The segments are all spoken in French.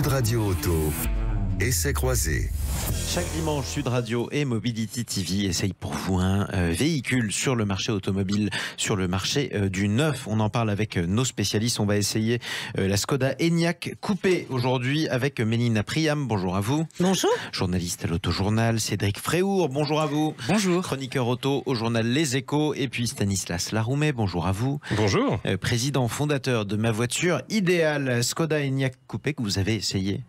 Radio Auto, essai croisé. Chaque dimanche, Sud Radio et Mobility TV essayent pour vous un véhicule sur le marché automobile, sur le marché du neuf. On en parle avec nos spécialistes. On va essayer la Skoda Enyaq Coupé aujourd'hui avec Mélina Priam. Bonjour à vous. Bonjour. Journaliste à l'Autojournal, Cédric Fréhour. Bonjour à vous. Bonjour. Chroniqueur auto au journal Les Échos. Et puis Stanislas Laroumet. Bonjour à vous. Bonjour. Président fondateur de Ma Voiture Idéale, Skoda Enyaq Coupé que vous avez essayé.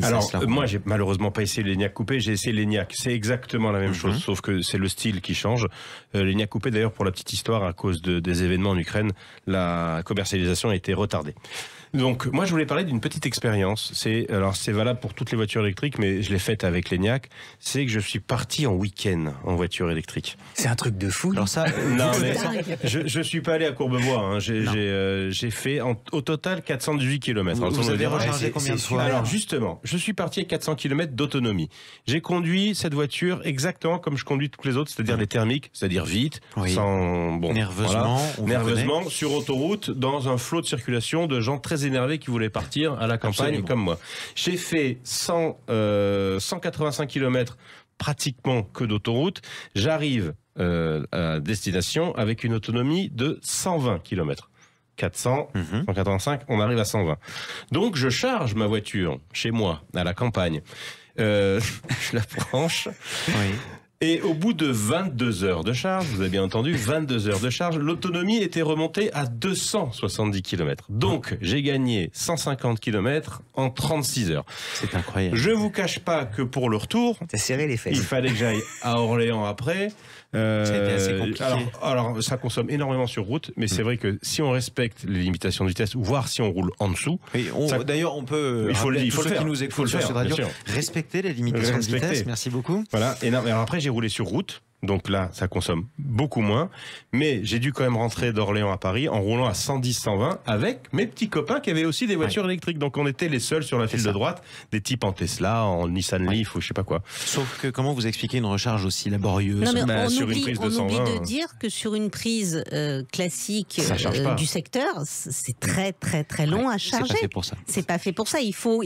Alors, moi, j'ai malheureusement pas essayé l'Enyaq Coupé, j'ai essayé l'Enyaq. C'est exactement la même chose, sauf que c'est le style qui change. L'Enyaq Coupé, d'ailleurs, pour la petite histoire, à cause des événements en Ukraine, la commercialisation a été retardée. Donc, moi, je voulais parler d'une petite expérience. C'est valable pour toutes les voitures électriques, mais je l'ai faite avec l'Enyaq. C'est que je suis parti en week-end en voiture électrique. C'est un truc de fou. Alors ça, non, mais je suis pas allé à Courbevoie. Hein. J'ai fait au total 418 km. Vous avez rechargé combien de fois? Alors, justement, je suis parti à 400 km d'autonomie. J'ai conduit cette voiture exactement comme je conduis toutes les autres, c'est-à-dire les thermiques, c'est-à-dire vite, sans nerveusement, sur autoroute, dans un flot de circulation de gens très énervés qui voulaient partir à la campagne comme moi. J'ai fait 185 km pratiquement que d'autoroute. J'arrive à destination avec une autonomie de 120 km. 400, 185, on arrive à 120. Donc je charge ma voiture chez moi, à la campagne. Je la branche. Oui. Et au bout de 22 heures de charge, vous avez bien entendu, 22 heures de charge, l'autonomie était remontée à 270 km. Donc, j'ai gagné 150 km en 36 heures. C'est incroyable. Je vous cache pas que pour le retour, t'as serré les fesses. Il fallait que j'aille à Orléans après. C'était assez compliqué. Alors, ça consomme énormément sur route, mais c'est vrai que si on respecte les limitations de vitesse, voire si on roule en dessous... Oui, d'ailleurs, on peut... Il faut le faire. Qui nous écoutent sur Sud Radio, respecter les limitations de vitesse. Merci beaucoup. Voilà. Et alors après, j'ai roulé sur route. Donc là, ça consomme beaucoup moins. Mais j'ai dû quand même rentrer d'Orléans à Paris en roulant à 110-120 avec mes petits copains qui avaient aussi des voitures électriques. Donc on était les seuls sur la file de droite, des types en Tesla, en Nissan Leaf ou je sais pas quoi. Sauf que comment vous expliquez une recharge aussi laborieuse? Non, mais on sur oublie, une prise de on 120, oublie de dire que sur une prise classique du secteur, c'est très très très long à charger. C'est pas fait pour ça. C'est pas fait pour ça. Il faut,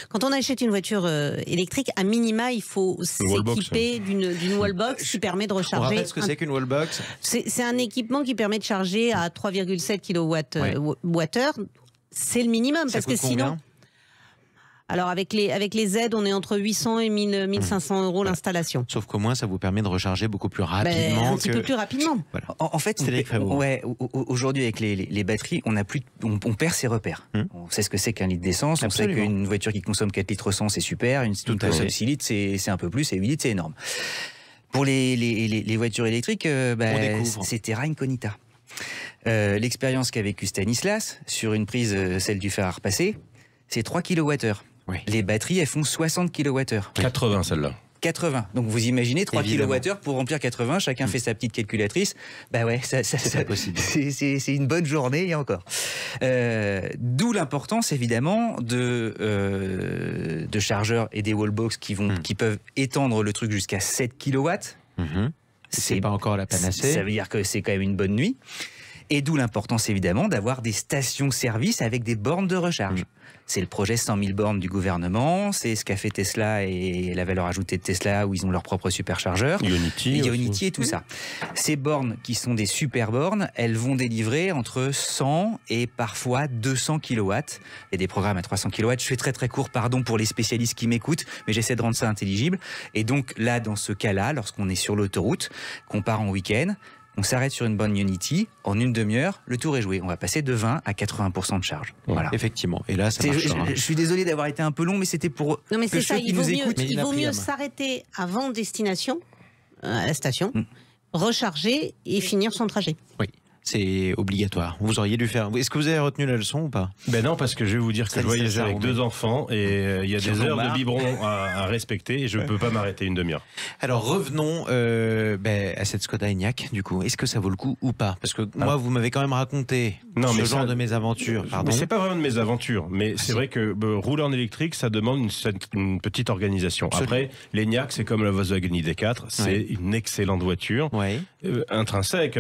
quand on achète une voiture électrique, à minima, il faut s'équiper d'une wallbox qui permet de recharger. On rappelle ce que c'est qu'une wallbox. C'est un équipement qui permet de charger à 3,7 kWh. C'est le minimum. Ça parce que coûte combien? sinon. Alors avec les aides, on est entre 800 et 1500 euros l'installation. Sauf qu'au moins, ça vous permet de recharger beaucoup plus rapidement. Un petit peu plus rapidement. Voilà. En fait, aujourd'hui avec les batteries, on perd ses repères. On sait ce que c'est qu'un litre d'essence, on sait qu'une voiture qui consomme 4 litres 100, c'est super, une seule 6 litres, c'est un peu plus, et 8 litres, c'est énorme. Pour les voitures électriques, c'est terra incognita. L'expérience qu'a vécu Stanislas sur une prise, celle du fer à repasser, c'est 3 kWh. Oui. Les batteries, elles font 60 kWh. 80 celle-là. 80. Donc vous imaginez 3 Évidemment. kWh pour remplir 80, chacun fait sa petite calculatrice. Bah ouais, c'est possible. C'est une bonne journée et encore. D'où l'importance évidemment de chargeurs et des wallbox qui peuvent étendre le truc jusqu'à 7 kW. C'est pas encore la panacée. Ça veut dire que c'est quand même une bonne nuit. Et d'où l'importance évidemment d'avoir des stations-service avec des bornes de recharge. C'est le projet 100 000 bornes du gouvernement, c'est ce qu'a fait Tesla et la valeur ajoutée de Tesla où ils ont leur propre superchargeur. Ionity et tout ça. Ces bornes qui sont des super bornes, elles vont délivrer entre 100 et parfois 200 kW. Il y a des programmes à 300 kW. Je fais très très court, pardon pour les spécialistes qui m'écoutent, mais j'essaie de rendre ça intelligible. Et donc là, dans ce cas-là, lorsqu'on est sur l'autoroute, qu'on part en week-end, on s'arrête sur une borne Ionity, en une demi-heure, le tour est joué. On va passer de 20 à 80% de charge. Voilà. Effectivement. Et là, ça marchera. Je suis désolé d'avoir été un peu long, mais c'était pour que ceux qui nous écoutent. Il vaut mieux Priam. s'arrêter avant destination, à la station, recharger et finir son trajet. Oui. C'est obligatoire. Vous auriez dû faire. Est-ce que vous avez retenu la leçon ou pas? Ben non, parce que je vais vous dire que je voyage avec 2 enfants et il y a des heures de biberon à respecter et je ne peux pas m'arrêter une demi-heure. Alors revenons à cette Skoda Enyaq, du coup. Est-ce que ça vaut le coup ou pas? Parce que moi, vous m'avez quand même raconté ce genre de mésaventures. Mais c'est pas vraiment de mésaventures, mais c'est vrai que rouler en électrique, ça demande une petite organisation. Absolument. Après, l'Enyaq, c'est comme la Volkswagen ID4, c'est une excellente voiture, intrinsèque,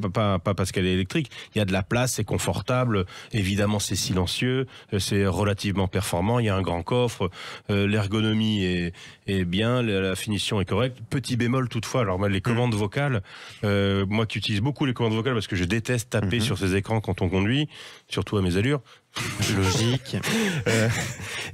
pas parce qu'elle est électrique. Il y a de la place, c'est confortable, évidemment c'est silencieux, c'est relativement performant, il y a un grand coffre, l'ergonomie est bien, la finition est correcte. Petit bémol toutefois, alors les commandes vocales, moi qui utilise beaucoup les commandes vocales parce que je déteste taper sur ces écrans quand on conduit, surtout à mes allures. Logique.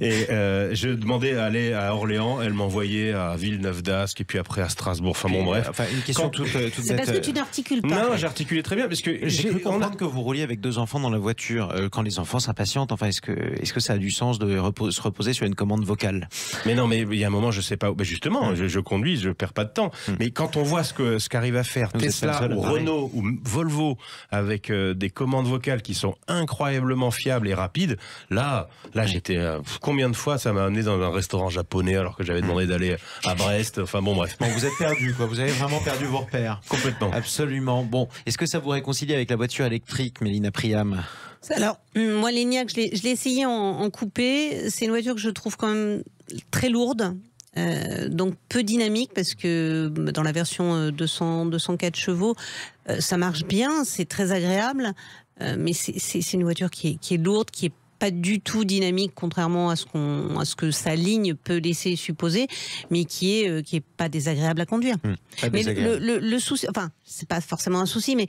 Je demandais à aller à Orléans, elle m'envoyait à Villeneuve-d'Ascq et puis après à Strasbourg. Enfin bon, bref. Enfin, une question toute bête. C'est parce que tu n'articules pas. Non, j'articulais très bien parce que j'ai cru comprendre que vous rouliez avec 2 enfants dans la voiture. Quand les enfants s'impatientent, enfin, est-ce que ça a du sens de se reposer sur une commande vocale? Mais non, mais il y a un moment, je sais pas. Ben justement, je conduis, je perds pas de temps. Mais quand on voit ce qu'arrive à faire Tesla ou Renault ou Volvo avec des commandes vocales qui sont incroyablement fiables et rapide. Là, j'étais. Combien de fois ça m'a amené dans un restaurant japonais alors que j'avais demandé d'aller à Brest. Enfin bon, bref. Bon, vous êtes perdu, quoi. Vous avez vraiment perdu vos repères. Complètement. Absolument. Bon, est-ce que ça vous réconcilie avec la voiture électrique, Mélina Priam? Alors, moi, l'Enyaq, je l'ai essayé en coupé. C'est une voiture que je trouve quand même très lourde. Donc peu dynamique parce que dans la version 204 chevaux, ça marche bien, c'est très agréable. Mais c'est une voiture qui est lourde, qui est pas du tout dynamique, contrairement à ce que sa ligne peut laisser supposer, mais qui est pas désagréable à conduire. Mais le souci, enfin, c'est pas forcément un souci, mais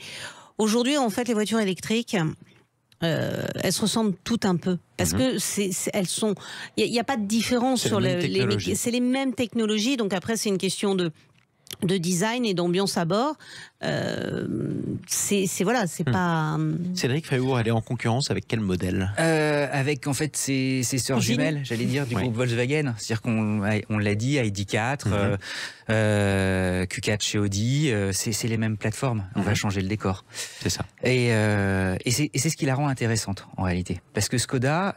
aujourd'hui, en fait, les voitures électriques, elles se ressemblent toutes un peu parce que elles sont. Il y a pas de différence sur c'est les mêmes technologies. Donc après, c'est une question de design et d'ambiance à bord. C'est pas. Cédric Fréhour, elle est en concurrence avec quel modèle? Avec en fait ses sœurs jumelles, j'allais dire, du groupe Volkswagen. C'est-à-dire qu'on l'a dit, ID4, Q4 chez Audi, c'est les mêmes plateformes. On va changer le décor. C'est ça. Et c'est ce qui la rend intéressante en réalité, parce que Skoda,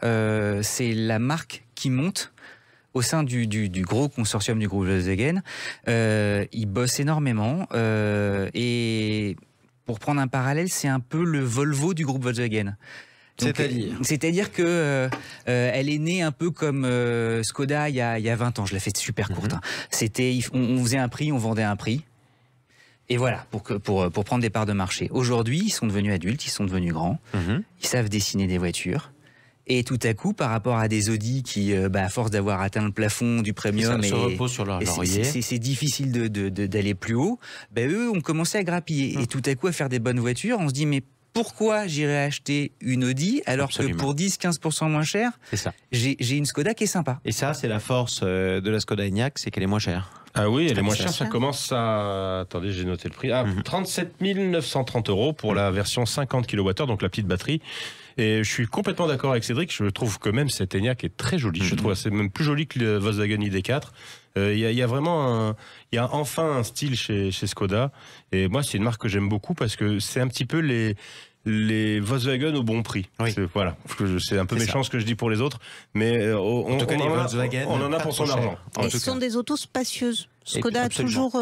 c'est la marque qui monte au sein du gros consortium du groupe Volkswagen. Ils bossent énormément et pour prendre un parallèle, c'est un peu le Volvo du groupe Volkswagen. C'est-à-dire que elle est née un peu comme Skoda il y a 20 ans. Je la fais super courte. C'était, on faisait un prix, on vendait un prix. Et voilà, pour prendre des parts de marché. Aujourd'hui, ils sont devenus adultes, ils sont devenus grands. Ils savent dessiner des voitures. Et tout à coup, par rapport à des Audi qui, à force d'avoir atteint le plafond du premium, se reposent sur leur laurier. C'est difficile d'aller plus haut. Eux ont commencé à grappiller et tout à coup à faire des bonnes voitures. On se dit mais pourquoi j'irais acheter une Audi alors que pour 10-15% moins cher, j'ai une Skoda qui est sympa. Et ça, c'est la force de la Skoda Enyaq, c'est qu'elle est moins chère. Ah oui, elle est moins chère, ça commence à... Attendez, j'ai noté le prix. 37 930 € pour la version 50 kWh, donc la petite batterie. Et je suis complètement d'accord avec Cédric, je trouve que même cette Enyaq est très jolie. Je trouve que c'est même plus joli que le Volkswagen ID4. Il y a vraiment il y a enfin un style chez Skoda. Et moi, c'est une marque que j'aime beaucoup parce que c'est un petit peu les Volkswagen au bon prix. Voilà, c'est un peu méchant ce que je dis pour les autres, mais en tout cas, on en a pour son argent. Ce sont des autos spacieuses. Skoda a toujours,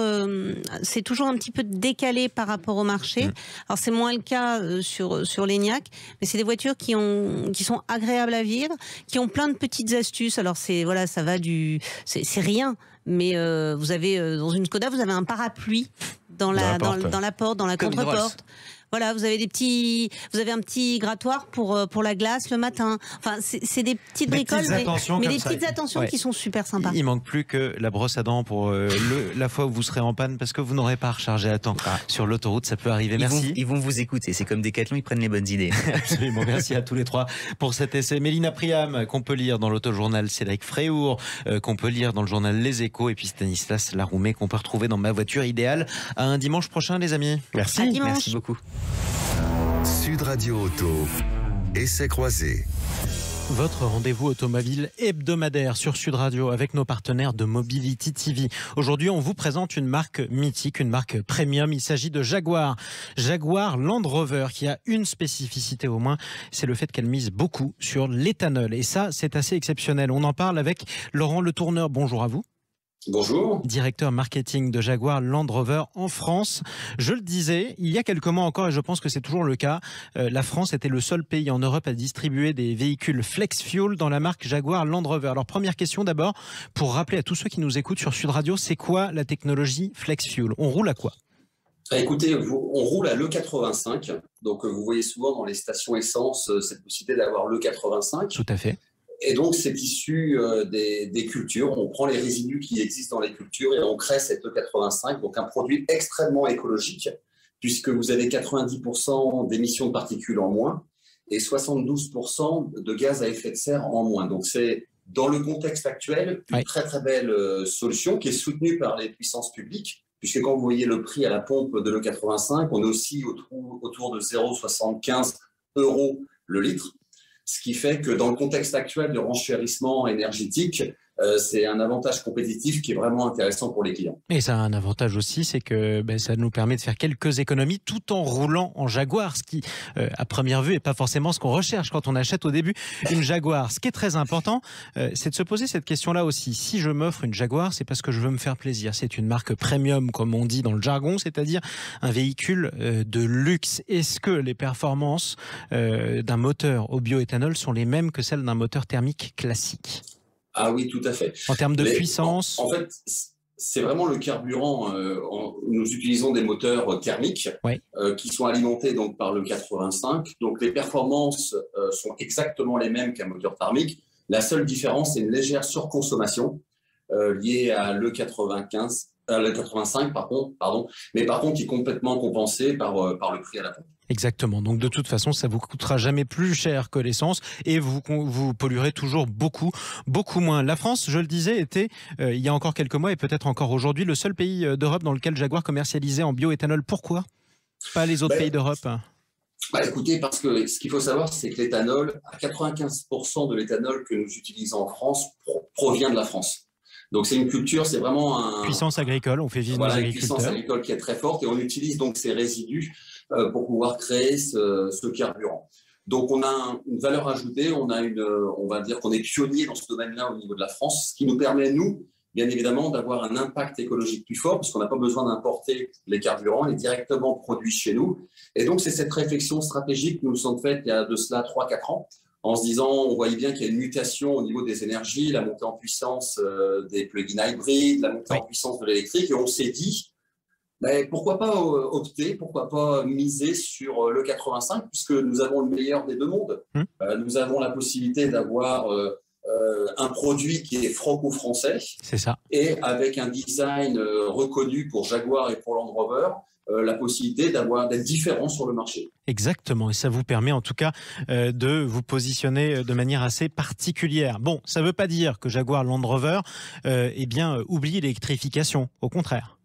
c'est toujours un petit peu décalé par rapport au marché. Alors c'est moins le cas sur l'Enyaq, mais c'est des voitures qui sont agréables à vivre, qui ont plein de petites astuces. Alors c'est ça va c'est rien, mais vous avez dans une Skoda, vous avez un parapluie dans la porte, dans la contre-porte. Voilà, vous avez un petit grattoir pour la glace le matin. Enfin, c'est des petites bricoles, mais des petites attentions qui sont super sympas. Il manque plus que la brosse à dents pour la fois où vous serez en panne parce que vous n'aurez pas rechargé à temps. Sur l'autoroute, ça peut arriver. Merci. Ils vont vous écouter. C'est comme Decathlon, ils prennent les bonnes idées. Absolument. Merci à tous les trois pour cet essai. Mélina Priam, qu'on peut lire dans l'autojournal Cédric Fréhour, qu'on peut lire dans le journal Les Échos, et puis Stanislas Laroumé, qu'on peut retrouver dans Ma voiture idéale à un dimanche prochain, les amis. Merci. Merci beaucoup. Sud Radio Auto, essai croisé. Votre rendez-vous automobile hebdomadaire sur Sud Radio avec nos partenaires de Mobility TV. Aujourd'hui, on vous présente une marque mythique, une marque premium. Il s'agit de Jaguar. Jaguar Land Rover qui a une spécificité au moins, c'est le fait qu'elle mise beaucoup sur l'éthanol. Et ça, c'est assez exceptionnel. On en parle avec Laurent Le Tourneur. Bonjour à vous. Bonjour. Directeur marketing de Jaguar Land Rover en France. Je le disais, il y a quelques mois encore, et je pense que c'est toujours le cas, la France était le seul pays en Europe à distribuer des véhicules flex fuel dans la marque Jaguar Land Rover. Alors première question d'abord, pour rappeler à tous ceux qui nous écoutent sur Sud Radio, c'est quoi la technologie flex fuel? On roule à quoi? Écoutez, on roule à l'E85, donc vous voyez souvent dans les stations essence cette possibilité d'avoir l'E85. Tout à fait. Et donc c'est issu des cultures, on prend les résidus qui existent dans les cultures et on crée cette E85, donc un produit extrêmement écologique, puisque vous avez 90% d'émissions de particules en moins et 72% de gaz à effet de serre en moins. Donc c'est, dans le contexte actuel, une très très belle solution qui est soutenue par les puissances publiques, puisque quand vous voyez le prix à la pompe de l'E85, on est aussi autour de 0,75 € le litre, ce qui fait que dans le contexte actuel de renchérissement énergétique, c'est un avantage compétitif qui est vraiment intéressant pour les clients. Et ça a un avantage aussi, c'est que ça nous permet de faire quelques économies tout en roulant en Jaguar, ce qui, à première vue, n'est pas forcément ce qu'on recherche quand on achète au début une Jaguar. Ce qui est très important, c'est de se poser cette question-là aussi. Si je m'offre une Jaguar, c'est parce que je veux me faire plaisir. C'est une marque premium, comme on dit dans le jargon, c'est-à-dire un véhicule de luxe. Est-ce que les performances d'un moteur au bioéthanol sont les mêmes que celles d'un moteur thermique classique ? Ah oui, tout à fait. En termes de puissance? En fait, c'est vraiment le carburant. Nous utilisons des moteurs thermiques qui sont alimentés donc par le 85. Donc les performances sont exactement les mêmes qu'un moteur thermique. La seule différence, c'est une légère surconsommation liée à l'E85, pardon, mais par contre qui est complètement compensée par le prix à la pompe. Exactement. Donc de toute façon, ça vous coûtera jamais plus cher que l'essence et vous polluerez toujours beaucoup moins. La France, je le disais, était il y a encore quelques mois et peut-être encore aujourd'hui le seul pays d'Europe dans lequel Jaguar commercialisait en bioéthanol. Pourquoi pas les autres pays d'Europe? Écoutez, parce que ce qu'il faut savoir, c'est que l'éthanol, à 95% de l'éthanol que nous utilisons en France provient de la France. Donc c'est une culture, c'est vraiment puissance agricole, on fait vivre nos agriculteurs. Une puissance agricole qui est très forte et on utilise donc ces résidus pour pouvoir créer ce carburant. Donc on a une valeur ajoutée, on va dire qu'on est pionnier dans ce domaine-là au niveau de la France, ce qui nous permet, nous, bien évidemment, d'avoir un impact écologique plus fort, puisqu'on n'a pas besoin d'importer les carburants, il est directement produit chez nous. Et donc c'est cette réflexion stratégique que nous nous sommes faite il y a de cela 3-4 ans, en se disant, on voyait bien qu'il y a une mutation au niveau des énergies, la montée en puissance des plug-in hybrides, la montée en puissance de l'électrique, et on s'est dit, pourquoi pas opter, pourquoi pas miser sur le 85, puisque nous avons le meilleur des deux mondes. Nous avons la possibilité d'avoir un produit qui est franco-français, c'est ça, et avec un design reconnu pour Jaguar et pour Land Rover, la possibilité d'être différent sur le marché. Exactement, et ça vous permet en tout cas de vous positionner de manière assez particulière. Bon, ça ne veut pas dire que Jaguar Land Rover oublie l'électrification, au contraire.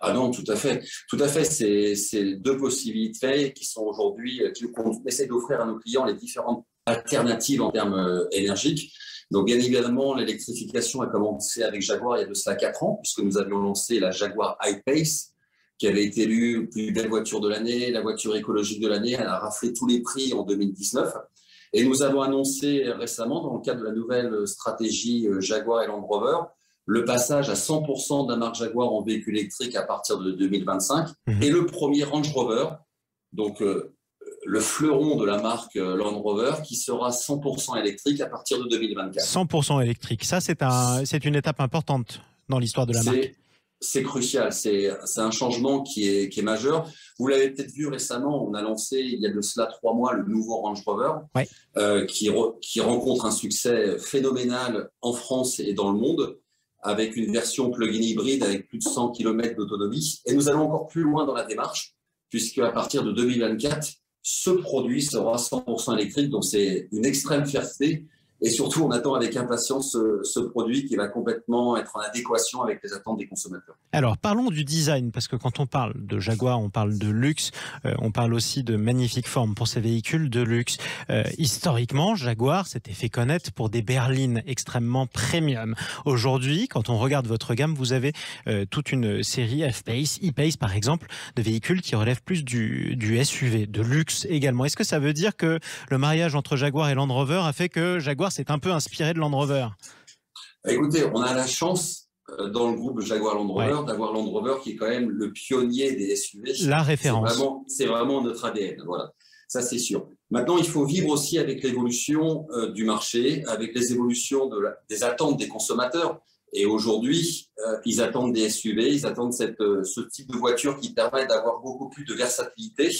Ah non, tout à fait. Tout à fait, c'est deux possibilités qui sont aujourd'hui, qu'on essaie d'offrir à nos clients les différentes alternatives en termes énergiques. Donc bien évidemment, l'électrification a commencé avec Jaguar il y a de cela 4 ans, puisque nous avions lancé la Jaguar I-Pace, qui avait été élue plus belle voiture de l'année, la voiture écologique de l'année. Elle a raflé tous les prix en 2019. Et nous avons annoncé récemment, dans le cadre de la nouvelle stratégie Jaguar et Land Rover, le passage à 100% de la marque Jaguar en véhicule électrique à partir de 2025 et le premier Range Rover, donc le fleuron de la marque Land Rover, qui sera 100% électrique à partir de 2024. 100% électrique, ça c'est une étape importante dans l'histoire de la marque. C'est crucial, c'est un changement qui est majeur. Vous l'avez peut-être vu récemment, on a lancé il y a de cela 3 mois le nouveau Range Rover, qui rencontre un succès phénoménal en France et dans le monde, avec une version plug-in hybride avec plus de 100 km d'autonomie. Et nous allons encore plus loin dans la démarche, puisque à partir de 2024, ce produit sera 100% électrique. Donc c'est une extrême fierté. Et surtout, on attend avec impatience ce produit qui va complètement être en adéquation avec les attentes des consommateurs. Alors, parlons du design, parce que quand on parle de Jaguar, on parle de luxe, on parle aussi de magnifiques formes pour ces véhicules de luxe. Historiquement, Jaguar s'était fait connaître pour des berlines extrêmement premium. Aujourd'hui, quand on regarde votre gamme, vous avez toute une série F-Pace, E-Pace par exemple, de véhicules qui relèvent plus du SUV, de luxe également. Est-ce que ça veut dire que le mariage entre Jaguar et Land Rover a fait que Jaguar s'est un peu inspiré de Land Rover? Écoutez, on a la chance dans le groupe Jaguar Land Rover d'avoir Land Rover qui est quand même le pionnier des SUV. La référence. C'est vraiment notre ADN, voilà. Ça, c'est sûr. Maintenant, il faut vivre aussi avec l'évolution du marché, avec les évolutions des attentes des consommateurs. Et aujourd'hui, ils attendent des SUV, ils attendent ce type de voiture qui permet d'avoir beaucoup plus de versatilité.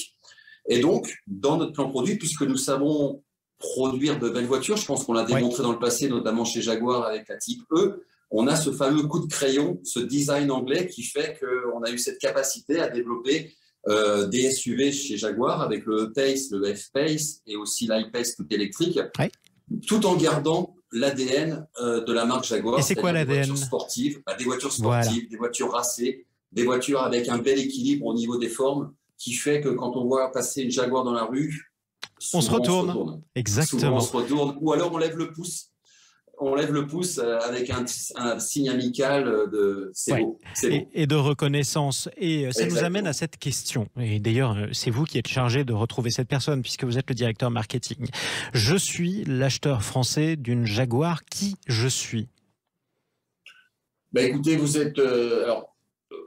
Et donc, dans notre plan produit, puisque nous savons produire de belles voitures, je pense qu'on l'a démontré dans le passé, notamment chez Jaguar avec la Type E, on a ce fameux coup de crayon, ce design anglais qui fait qu'on a eu cette capacité à développer des SUV chez Jaguar avec le E-Pace, le F-Pace et aussi l'i-Pace tout électrique, tout en gardant l'ADN de la marque Jaguar. Et c'est quoi l'ADN ? Des voitures sportives, des voitures racées, des voitures avec un bel équilibre au niveau des formes qui fait que quand on voit passer une Jaguar dans la rue, on se retourne. Exactement. Souvent, on se retourne ou alors on lève le pouce. On lève le pouce avec un signe amical de c'est beau. Et de reconnaissance. Et ça nous amène à cette question. Et d'ailleurs, c'est vous qui êtes chargé de retrouver cette personne, puisque vous êtes le directeur marketing. Je suis l'acheteur français d'une Jaguar. Qui je suis ? Écoutez, vous êtes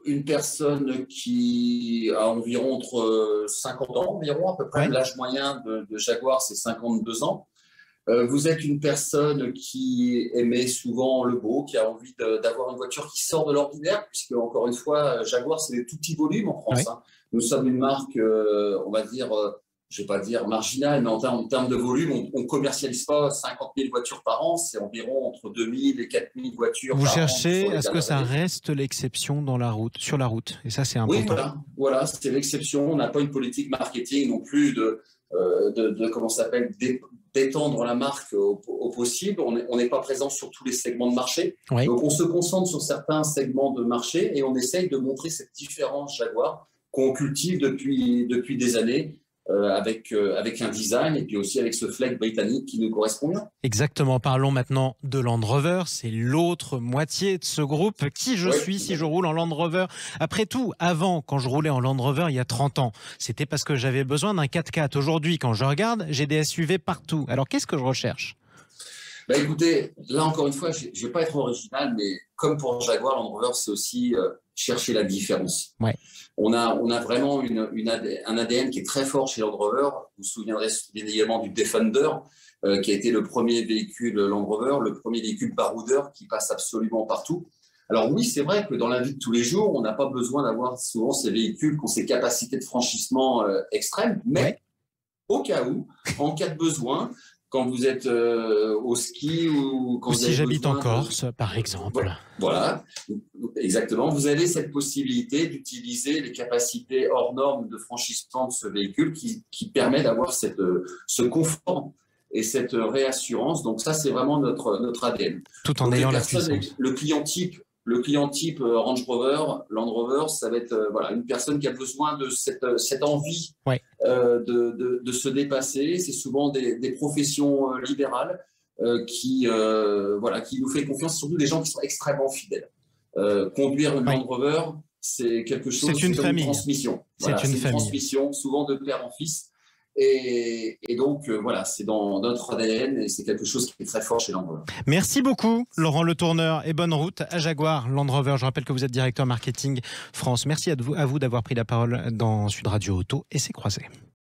une personne qui a environ entre 50 ans, environ, à peu près. L'âge moyen de Jaguar, c'est 52 ans. Vous êtes une personne qui aimait souvent le beau, qui a envie d'avoir une voiture qui sort de l'ordinaire, puisque, encore une fois, Jaguar, c'est des tout petits volumes en France. Nous sommes une marque, on va dire, je ne vais pas dire marginale, mais en termes de volume, on ne commercialise pas 50 000 voitures par an, c'est environ entre 2 000 et 4 000 voitures par an. Vous cherchez à ce que ça reste l'exception sur la route, et ça, c'est important. Oui, voilà, c'est l'exception. On n'a pas une politique marketing non plus comment ça s'appelle, d'étendre la marque au possible. On n'est pas présent sur tous les segments de marché. Donc, on se concentre sur certains segments de marché et on essaye de montrer cette différence Jaguar qu'on cultive depuis des années avec un design et puis aussi avec ce flag britannique qui nous correspond bien. Exactement. Parlons maintenant de Land Rover. C'est l'autre moitié de ce groupe. Qui je suis si je roule en Land Rover ? Après tout, avant, quand je roulais en Land Rover il y a 30 ans, c'était parce que j'avais besoin d'un 4x4. Aujourd'hui, quand je regarde, j'ai des SUV partout. Alors, qu'est-ce que je recherche ? Écoutez, là encore une fois, je ne vais pas être original, mais comme pour Jaguar, Land Rover, c'est aussi chercher la différence. On a vraiment un ADN qui est très fort chez Land Rover. Vous vous souviendrez bien évidemment du Defender, qui a été le premier véhicule Land Rover, le premier véhicule baroudeur qui passe absolument partout. Alors oui, c'est vrai que dans la vie de tous les jours, on n'a pas besoin d'avoir souvent ces véhicules qui ont ces capacités de franchissement extrêmes, mais au cas où, en cas de besoin, quand vous êtes au ski ou quand si j'habite en Corse, par exemple. Voilà, exactement. Vous avez cette possibilité d'utiliser les capacités hors normes de franchissement de ce véhicule qui permet d'avoir ce confort et cette réassurance. Donc ça, c'est vraiment notre ADN. Tout en ayant la puissance. Le client type Range Rover, Land Rover, ça va être une personne qui a besoin de cette envie de se dépasser. C'est souvent des professions libérales qui nous fait confiance, surtout des gens qui sont extrêmement fidèles. Conduire une Land Rover, c'est quelque chose, c'est une famille. Une transmission. C'est une transmission, souvent de père en fils. Et donc, c'est dans notre ADN et c'est quelque chose qui est très fort chez Land Rover. Merci beaucoup, Laurent Le Tourneur, et bonne route à Jaguar Land Rover. Je rappelle que vous êtes directeur marketing France. Merci à vous d'avoir pris la parole dans Sud Radio Auto et c'est croisé.